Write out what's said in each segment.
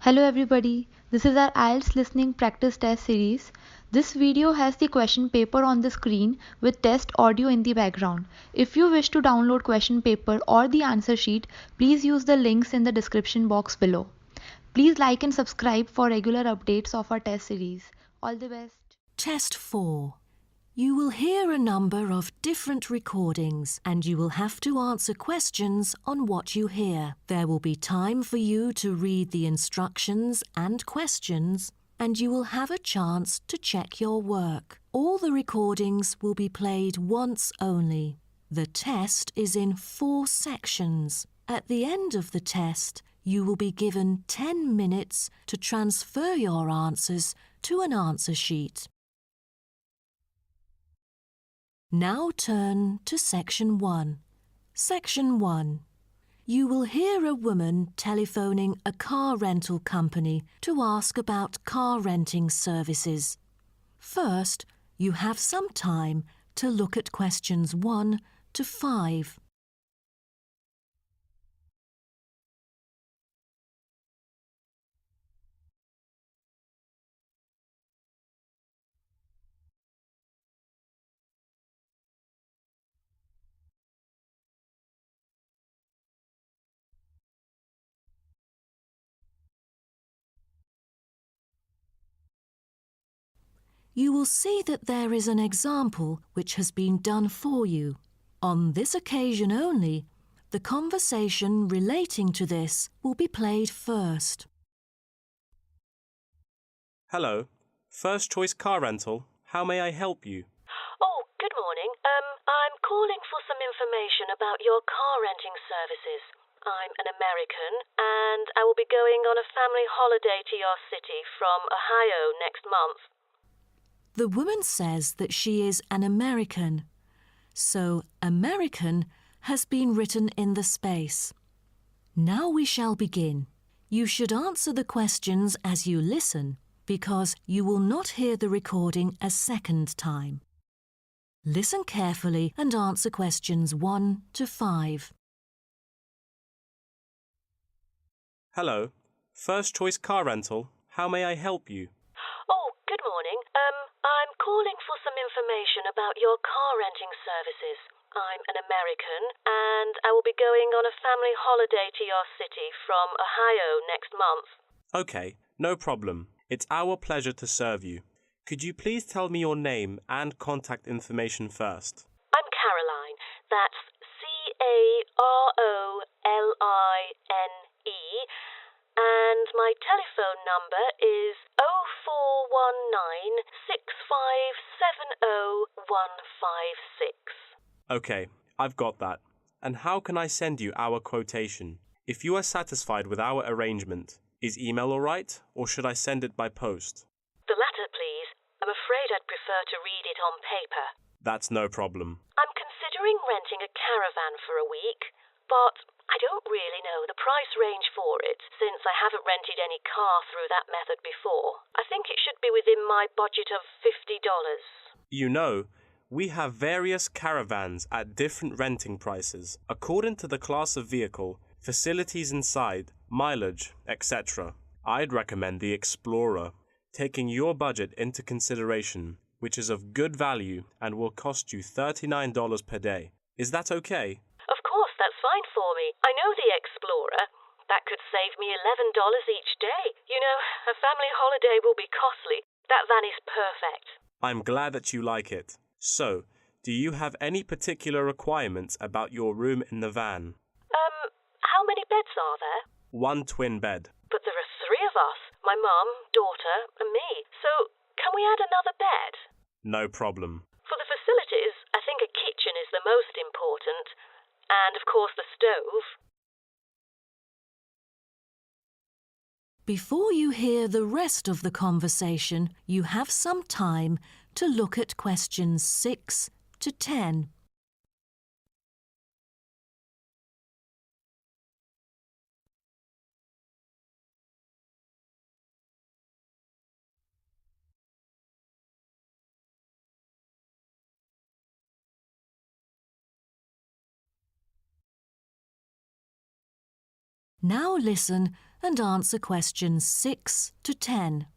Hello everybody, this is our IELTS listening practice test series. This video has the question paper on the screen with test audio in the background. If you wish to download question paper or the answer sheet, please use the links in the description box below. Please like and subscribe for regular updates of our test series. All the best. Test 4. You will hear a number of different recordings and you will have to answer questions on what you hear. There will be time for you to read the instructions and questions and you will have a chance to check your work. All the recordings will be played once only. The test is in 4 sections. At the end of the test, you will be given 10 minutes to transfer your answers to an answer sheet. Now turn to Section 1. Section 1. You will hear a woman telephoning a car rental company to ask about car renting services. First, you have some time to look at questions 1 to 5. You will see that there is an example which has been done for you. On this occasion only, the conversation relating to this will be played first. Hello, First Choice Car Rental. How may I help you? Oh, good morning. I'm calling for some information about your car renting services. I'm an American and I will be going on a family holiday to your city from Ohio next month. The woman says that she is an American, so American has been written in the space. Now we shall begin. You should answer the questions as you listen, because you will not hear the recording a second time. Listen carefully and answer questions 1 to 5. Hello, First Choice Car Rental. How may I help you? Oh, good morning. I'm calling for some information about your car renting services. I'm an American and I will be going on a family holiday to your city from Ohio next month. Okay, no problem. It's our pleasure to serve you. Could you please tell me your name and contact information first? I'm Caroline. That's Caroline. And my telephone number is 0419-6570-156. Okay, I've got that. And how can I send you our quotation? If you are satisfied with our arrangement, is email all right, or should I send it by post? The latter, please. I'm afraid I'd prefer to read it on paper. That's no problem. I'm considering renting a caravan for a week, but I don't really know the price range for it, since I haven't rented any car through that method before. I think it should be within my budget of $50. You know, we have various caravans at different renting prices, according to the class of vehicle, facilities inside, mileage, etc. I'd recommend the Explorer, taking your budget into consideration, which is of good value and will cost you $39 per day. Is that okay? Of course, that's fine for me. I know the Explorer. That could save me $11 each day. You know, a family holiday will be costly. That van is perfect. I'm glad that you like it. So, do you have any particular requirements about your room in the van? How many beds are there? 1 twin bed. But there are 3 of us. My mum, daughter, and me. So, can we add another bed? No problem. For the facilities, I think a kitchen is the most important. And, of course, the stove. Before you hear the rest of the conversation, you have some time to look at questions 6 to 10. Now listen and answer questions 6 to 10.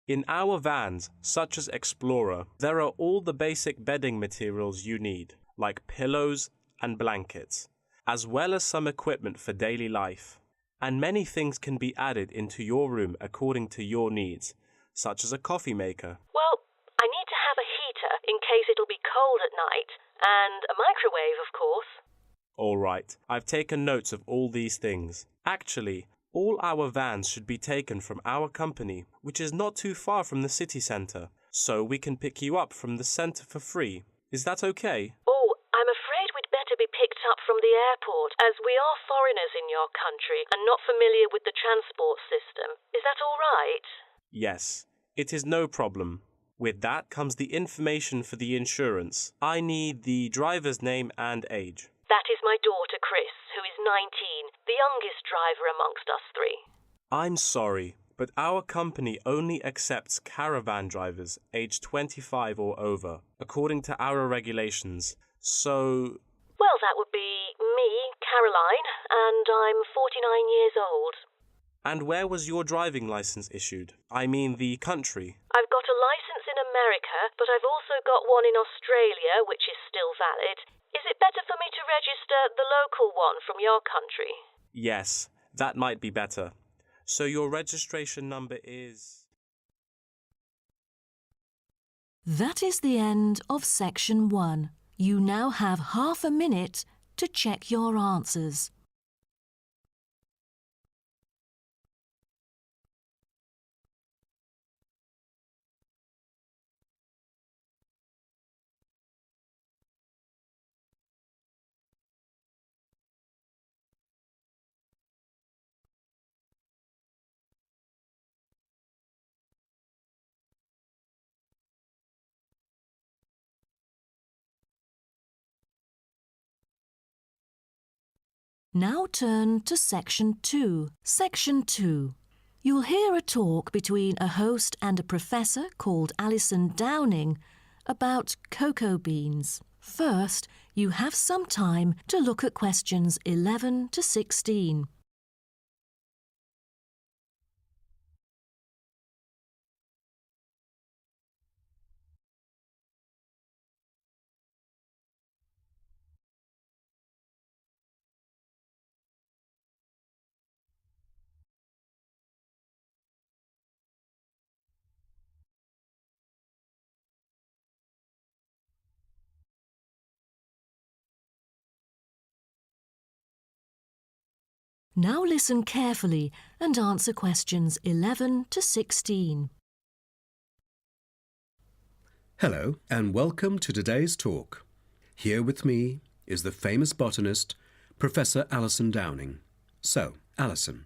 In our vans, such as Explorer, there are all the basic bedding materials you need, like pillows and blankets, as well as some equipment for daily life. And many things can be added into your room according to your needs, such as a coffee maker. Well, I need to have a heater in case it'll be cold at night, and a microwave, of course. All right, I've taken notes of all these things. Actually, all our vans should be taken from our company, which is not too far from the city centre, so we can pick you up from the centre for free. Is that okay? Oh, I'm afraid we'd better be picked up from the airport, as we are foreigners in your country and not familiar with the transport system. Is that all right? Yes, it is no problem. With that comes the information for the insurance. I need the driver's name and age. That is my daughter, Chris, who is 19, the youngest driver amongst us three. I'm sorry, but our company only accepts caravan drivers aged 25 or over, according to our regulations. So... Well, that would be me, Caroline, and I'm 49 years old. And where was your driving license issued? I mean the country. I've got a license in America, but I've also got one in Australia, which is still valid. Is it better for me to register the local one from your country? Yes, that might be better. So your registration number is... That is the end of section 1. You now have half a minute to check your answers. Now turn to Section 2. Section 2. You'll hear a talk between a host and a professor called Alison Downing about cocoa beans. First, you have some time to look at questions 11 to 16. Now listen carefully and answer questions 11 to 16. Hello and welcome to today's talk. Here with me is the famous botanist, Professor Alison Downing. So, Alison,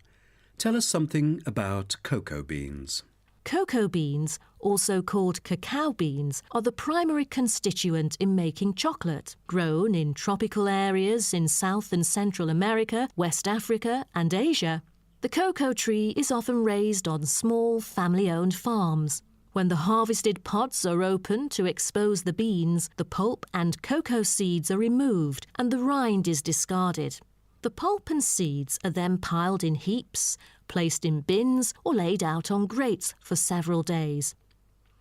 tell us something about cocoa beans. Cocoa beans, also called cacao beans, are the primary constituent in making chocolate. Grown in tropical areas in South and Central America, West Africa and Asia, the cocoa tree is often raised on small family-owned farms. When the harvested pods are opened to expose the beans, the pulp and cocoa seeds are removed and the rind is discarded. The pulp and seeds are then piled in heaps, placed in bins or laid out on grates for several days.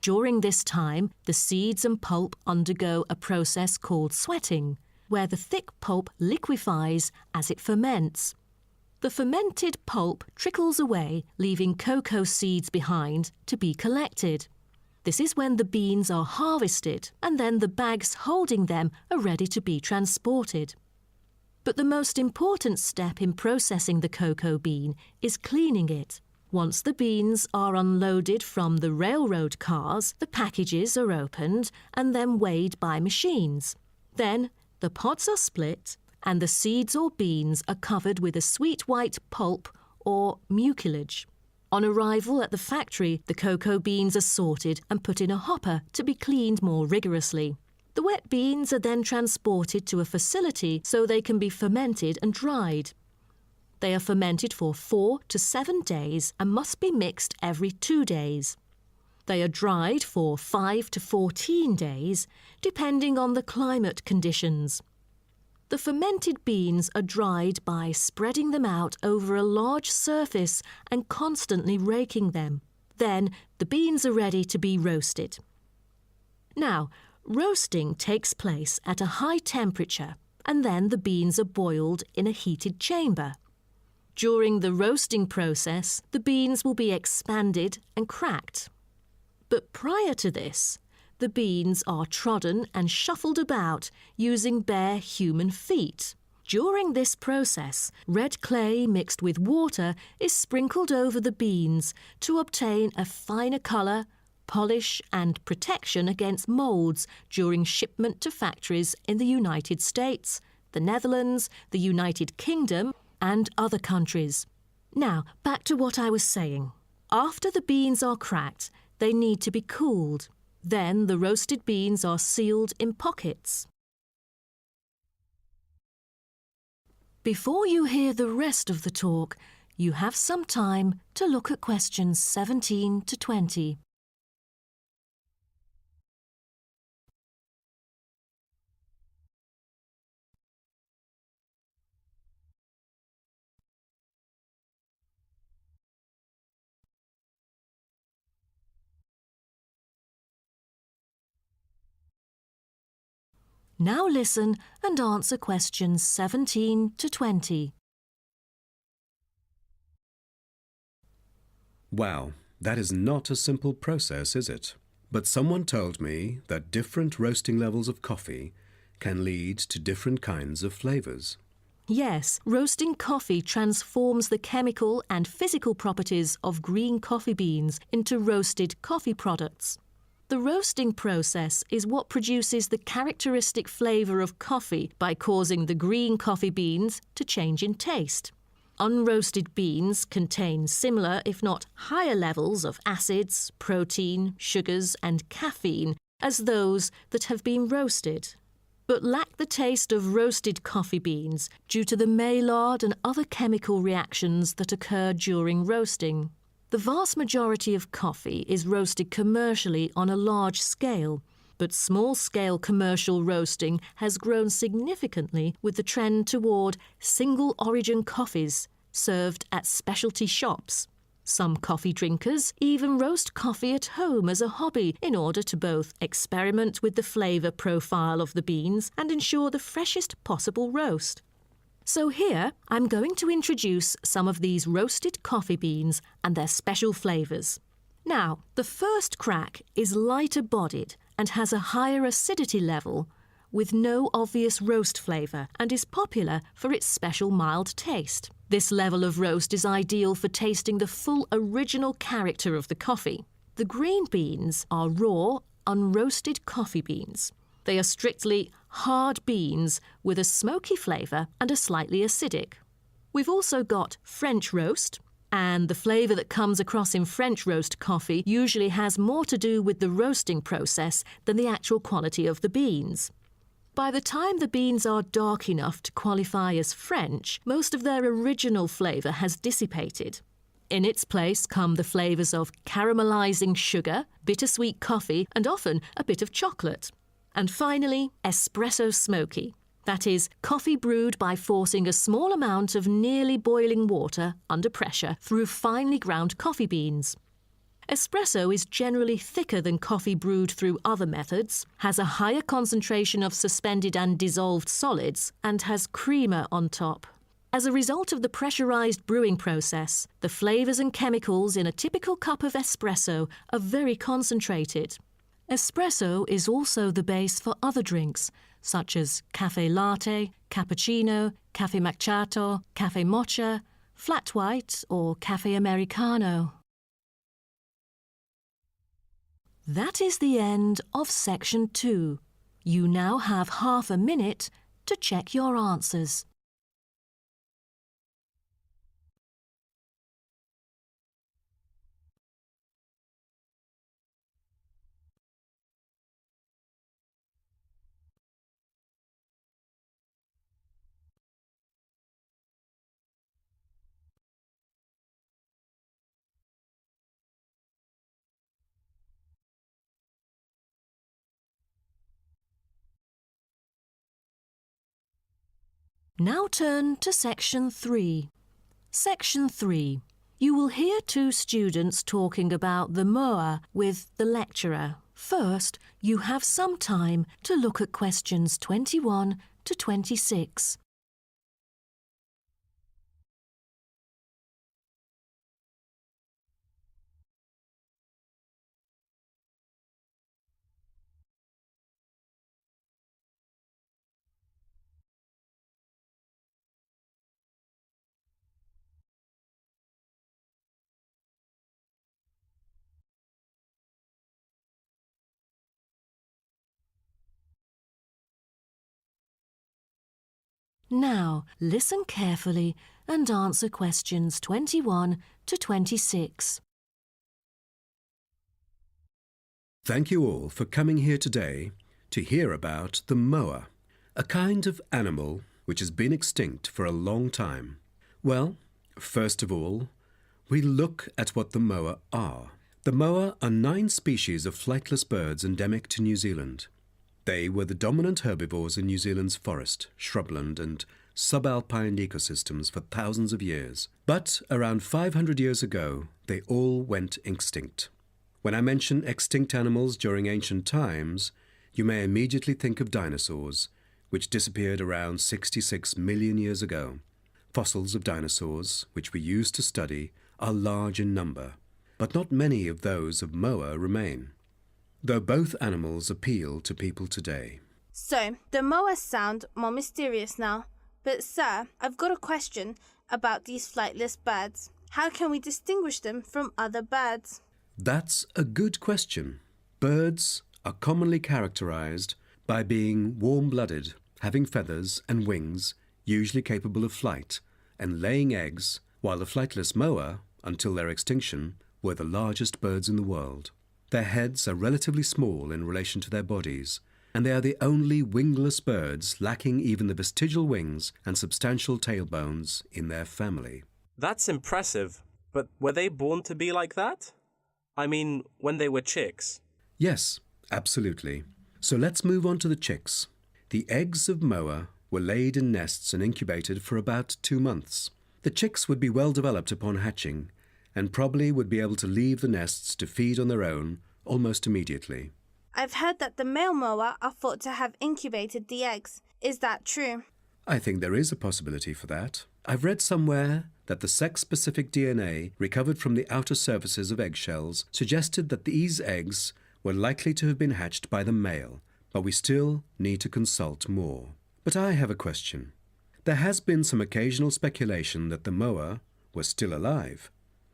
During this time, the seeds and pulp undergo a process called sweating, where the thick pulp liquefies as it ferments. The fermented pulp trickles away, leaving cocoa seeds behind to be collected. This is when the beans are harvested, and then the bags holding them are ready to be transported. But the most important step in processing the cocoa bean is cleaning it. Once the beans are unloaded from the railroad cars, the packages are opened and then weighed by machines. Then the pods are split and the seeds or beans are covered with a sweet white pulp or mucilage. On arrival at the factory, the cocoa beans are sorted and put in a hopper to be cleaned more rigorously. The wet beans are then transported to a facility so they can be fermented and dried. They are fermented for 4 to 7 days and must be mixed every 2 days. They are dried for 5 to 14 days, depending on the climate conditions. The fermented beans are dried by spreading them out over a large surface and constantly raking them. Then the beans are ready to be roasted. Now, roasting takes place at a high temperature, and then the beans are boiled in a heated chamber. During the roasting process, the beans will be expanded and cracked. But prior to this, the beans are trodden and shuffled about using bare human feet. During this process, red clay mixed with water is sprinkled over the beans to obtain a finer colour, polish and protection against moulds during shipment to factories in the United States, the Netherlands, the United Kingdom and other countries. Now, back to what I was saying. After the beans are cracked, they need to be cooled. Then the roasted beans are sealed in pockets. Before you hear the rest of the talk, you have some time to look at questions 17 to 20. Now listen and answer questions 17 to 20. Wow, that is not a simple process, is it? But someone told me that different roasting levels of coffee can lead to different kinds of flavours. Yes, roasting coffee transforms the chemical and physical properties of green coffee beans into roasted coffee products. The roasting process is what produces the characteristic flavour of coffee by causing the green coffee beans to change in taste. Unroasted beans contain similar, if not higher levels of acids, protein, sugars and caffeine as those that have been roasted, but lack the taste of roasted coffee beans due to the Maillard and other chemical reactions that occur during roasting. The vast majority of coffee is roasted commercially on a large scale, but small-scale commercial roasting has grown significantly with the trend toward single-origin coffees served at specialty shops. Some coffee drinkers even roast coffee at home as a hobby in order to both experiment with the flavour profile of the beans and ensure the freshest possible roast. So here, I'm going to introduce some of these roasted coffee beans and their special flavours. Now, the first crack is lighter bodied and has a higher acidity level with no obvious roast flavour and is popular for its special mild taste. This level of roast is ideal for tasting the full original character of the coffee. The green beans are raw, unroasted coffee beans. They are strictly hard beans with a smoky flavour and are slightly acidic. We've also got French roast, and the flavour that comes across in French roast coffee usually has more to do with the roasting process than the actual quality of the beans. By the time the beans are dark enough to qualify as French, most of their original flavour has dissipated. In its place come the flavours of caramelising sugar, bittersweet coffee, and often a bit of chocolate. And finally, espresso smoky. That is, coffee brewed by forcing a small amount of nearly boiling water under pressure through finely ground coffee beans. Espresso is generally thicker than coffee brewed through other methods, has a higher concentration of suspended and dissolved solids, and has creamer on top. As a result of the pressurised brewing process, the flavours and chemicals in a typical cup of espresso are very concentrated. Espresso is also the base for other drinks, such as cafe latte, cappuccino, cafe macchiato, cafe mocha, flat white or cafe americano. That is the end of section 2. You now have half a minute to check your answers. Now turn to Section 3. Section 3. You will hear two students talking about the moa with the lecturer. First, you have some time to look at questions 21 to 26. Now, listen carefully and answer questions 21 to 26. Thank you all for coming here today to hear about the moa, a kind of animal which has been extinct for a long time. Well, first of all, we look at what the moa are. The moa are 9 species of flightless birds endemic to New Zealand. They were the dominant herbivores in New Zealand's forest, shrubland and subalpine ecosystems for thousands of years. But around 500 years ago, they all went extinct. When I mention extinct animals during ancient times, you may immediately think of dinosaurs, which disappeared around 66 million years ago. Fossils of dinosaurs, which we use to study, are large in number, but not many of those of moa remain, though both animals appeal to people today. So, the moas sound more mysterious now. But sir, I've got a question about these flightless birds. How can we distinguish them from other birds? That's a good question. Birds are commonly characterized by being warm-blooded, having feathers and wings, usually capable of flight, and laying eggs, while the flightless moa, until their extinction, were the largest birds in the world. Their heads are relatively small in relation to their bodies, and they are the only wingless birds lacking even the vestigial wings and substantial tailbones in their family. That's impressive, but were they born to be like that? I mean, when they were chicks. Yes, absolutely. So let's move on to the chicks. The eggs of moa were laid in nests and incubated for about 2 months. The chicks would be well developed upon hatching, and probably would be able to leave the nests to feed on their own almost immediately. I've heard that the male moa are thought to have incubated the eggs. Is that true? I think there is a possibility for that. I've read somewhere that the sex-specific DNA recovered from the outer surfaces of eggshells suggested that these eggs were likely to have been hatched by the male, but we still need to consult more. But I have a question. There has been some occasional speculation that the moa were still alive,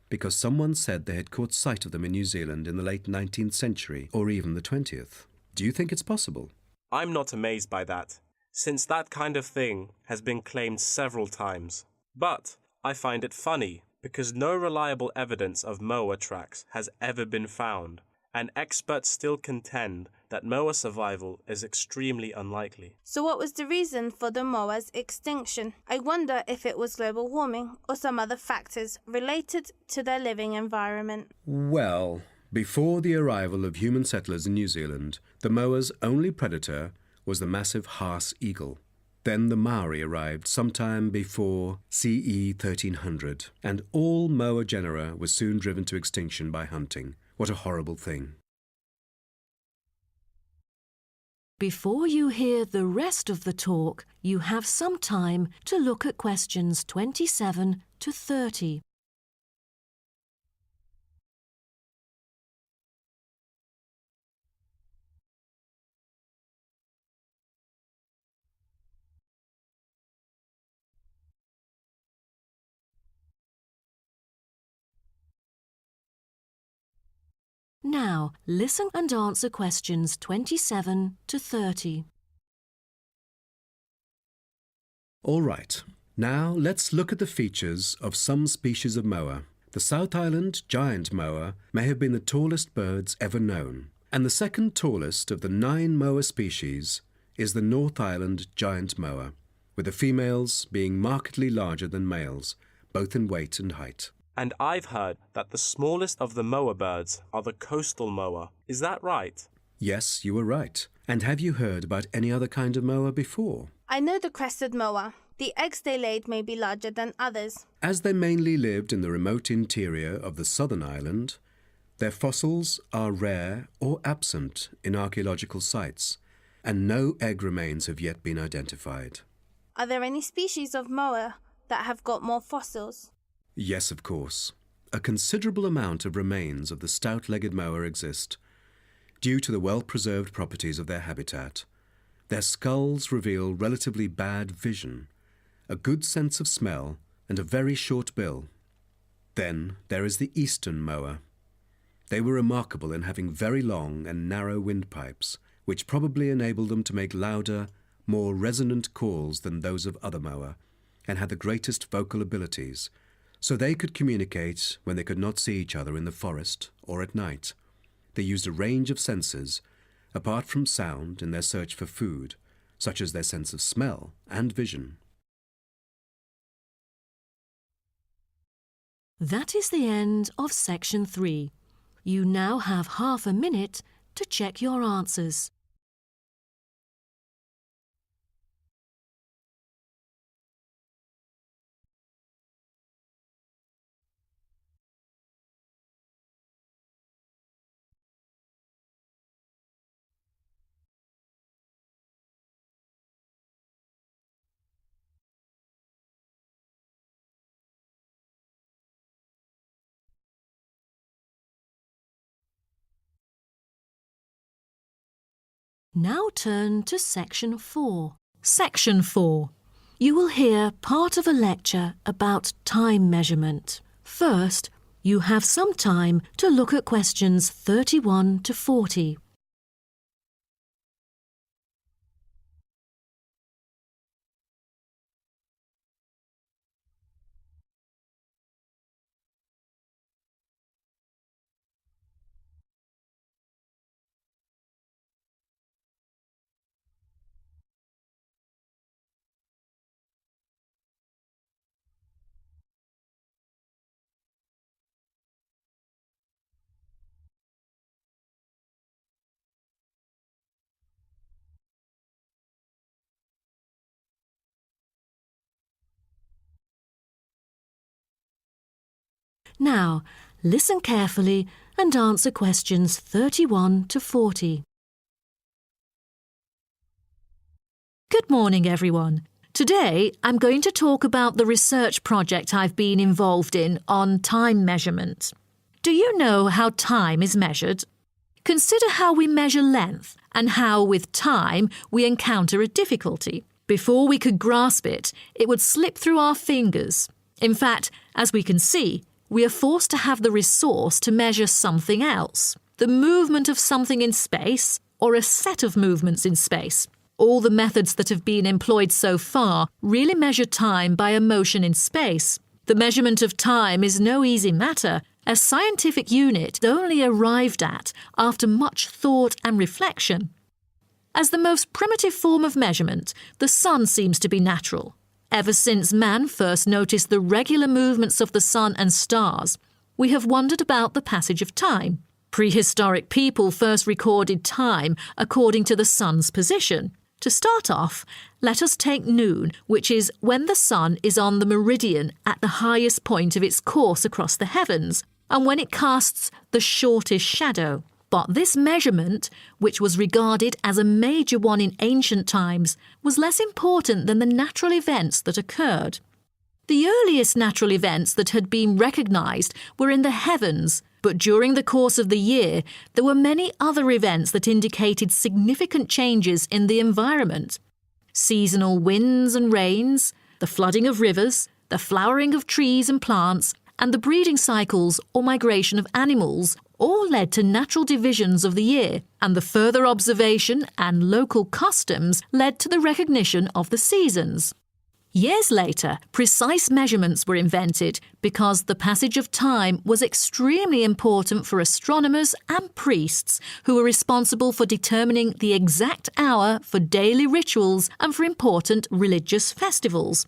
because someone said they had caught sight of them in New Zealand in the late 19th century or even the 20th. Do you think it's possible? I'm not amazed by that, since that kind of thing has been claimed several times. But I find it funny, because no reliable evidence of moa tracks has ever been found, and experts still contend that moa survival is extremely unlikely. So what was the reason for the moa's extinction? I wonder if it was global warming or some other factors related to their living environment. Well, before the arrival of human settlers in New Zealand, the moa's only predator was the massive Haas eagle. Then the Maori arrived sometime before CE 1300, and all moa genera were soon driven to extinction by hunting. What a horrible thing. Before you hear the rest of the talk, you have some time to look at questions 27 to 30. Now, listen and answer questions 27 to 30. All right, now let's look at the features of some species of moa. The South Island giant moa may have been the tallest birds ever known, and the second tallest of the 9 moa species is the North Island giant moa, with the females being markedly larger than males, both in weight and height. And I've heard that the smallest of the moa birds are the coastal moa. Is that right? Yes, you were right. And have you heard about any other kind of moa before? I know the crested moa. the eggs they laid may be larger than others. As they mainly lived in the remote interior of the southern island, their fossils are rare or absent in archaeological sites, and no egg remains have yet been identified. Are there any species of moa that have got more fossils? Yes, of course. A considerable amount of remains of the stout-legged moa exist, due to the well-preserved properties of their habitat. Their skulls reveal relatively bad vision, a good sense of smell, and a very short bill. Then there is the eastern moa. They were remarkable in having very long and narrow windpipes, which probably enabled them to make louder, more resonant calls than those of other moa, and had the greatest vocal abilities, so they could communicate when they could not see each other in the forest or at night. They used a range of senses, apart from sound, in their search for food, such as their sense of smell and vision. That is the end of section 3. You now have half a minute to check your answers. Now turn to section 4. Section 4. You will hear part of a lecture about time measurement. First, you have some time to look at questions 31 to 40. Now, listen carefully and answer questions 31 to 40. Good morning, everyone. Today, I'm going to talk about the research project I've been involved in on time measurement. Do you know how time is measured? Consider how we measure length and how, with time, we encounter a difficulty. Before we could grasp it, it would slip through our fingers. In fact, as we can see, we are forced to have the resource to measure something else, the movement of something in space or a set of movements in space. All the methods that have been employed so far really measure time by a motion in space. The measurement of time is no easy matter, a scientific unit only arrived at after much thought and reflection. As the most primitive form of measurement, the sun seems to be natural. Ever since man first noticed the regular movements of the sun and stars, we have wondered about the passage of time. Prehistoric people first recorded time according to the sun's position. To start off, let us take noon, which is when the sun is on the meridian at the highest point of its course across the heavens, and when it casts the shortest shadow. But this measurement, which was regarded as a major one in ancient times, was less important than the natural events that occurred. The earliest natural events that had been recognised were in the heavens, but during the course of the year, there were many other events that indicated significant changes in the environment. Seasonal winds and rains, the flooding of rivers, the flowering of trees and plants, and the breeding cycles or migration of animals all led to natural divisions of the year, and the further observation and local customs led to the recognition of the seasons. Years later, precise measurements were invented because the passage of time was extremely important for astronomers and priests who were responsible for determining the exact hour for daily rituals and for important religious festivals.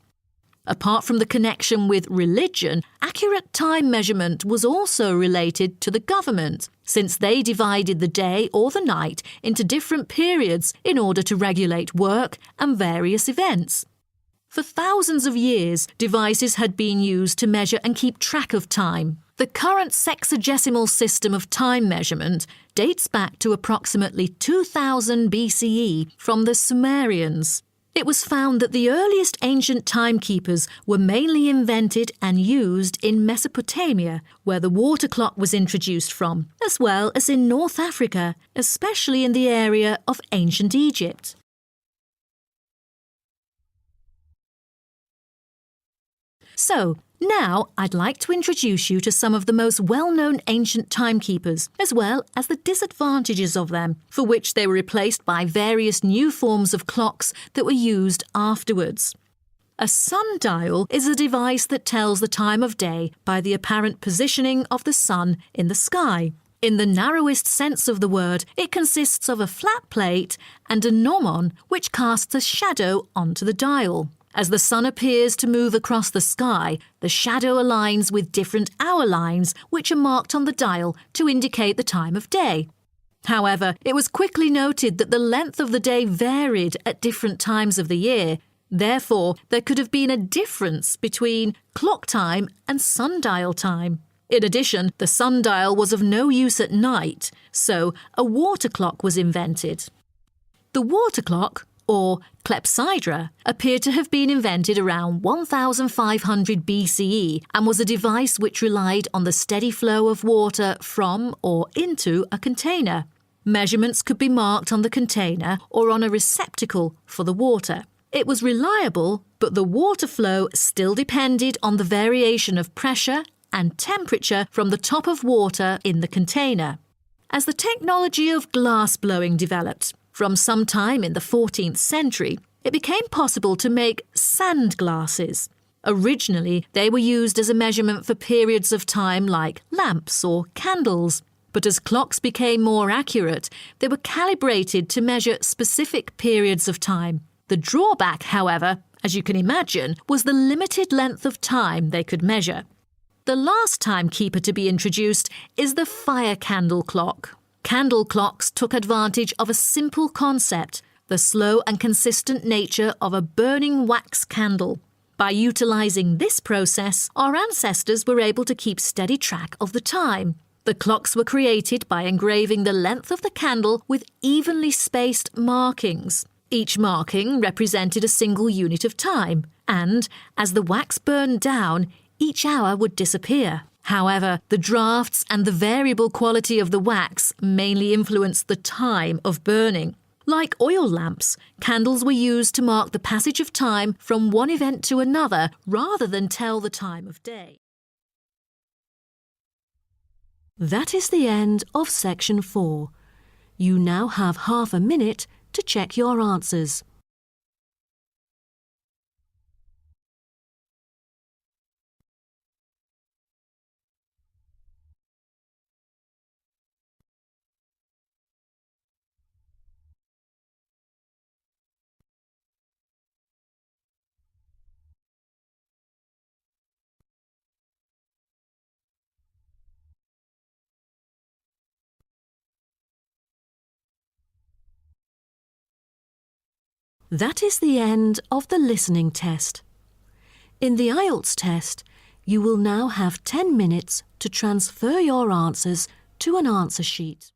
Apart from the connection with religion, accurate time measurement was also related to the government, since they divided the day or the night into different periods in order to regulate work and various events. For thousands of years, devices had been used to measure and keep track of time. The current sexagesimal system of time measurement dates back to approximately 2000 BCE from the Sumerians. It was found that the earliest ancient timekeepers were mainly invented and used in Mesopotamia, where the water clock was introduced from, as well as in North Africa, especially in the area of ancient Egypt. So, now I'd like to introduce you to some of the most well-known ancient timekeepers, as well as the disadvantages of them, for which they were replaced by various new forms of clocks that were used afterwards. A sundial is a device that tells the time of day by the apparent positioning of the sun in the sky. In the narrowest sense of the word, it consists of a flat plate and a gnomon which casts a shadow onto the dial. As the sun appears to move across the sky, the shadow aligns with different hour lines which are marked on the dial to indicate the time of day. However, it was quickly noted that the length of the day varied at different times of the year. Therefore, there could have been a difference between clock time and sundial time. In addition, the sundial was of no use at night, so a water clock was invented. The water clock, or clepsydra, appeared to have been invented around 1500 BCE and was a device which relied on the steady flow of water from or into a container. Measurements could be marked on the container or on a receptacle for the water. It was reliable, but the water flow still depended on the variation of pressure and temperature from the top of water in the container. As the technology of glass blowing developed, from some time in the 14th century, it became possible to make sand glasses. Originally, they were used as a measurement for periods of time like lamps or candles. But as clocks became more accurate, they were calibrated to measure specific periods of time. The drawback, however, as you can imagine, was the limited length of time they could measure. The last timekeeper to be introduced is the fire candle clock. Candle clocks took advantage of a simple concept, the slow and consistent nature of a burning wax candle. By utilising this process, our ancestors were able to keep steady track of the time. The clocks were created by engraving the length of the candle with evenly spaced markings. Each marking represented a single unit of time, and as the wax burned down, each hour would disappear. However, the drafts and the variable quality of the wax mainly influenced the time of burning. Like oil lamps, candles were used to mark the passage of time from one event to another rather than tell the time of day. That is the end of section 4. You now have half a minute to check your answers. That is the end of the listening test. In the IELTS test, you will now have 10 minutes to transfer your answers to an answer sheet.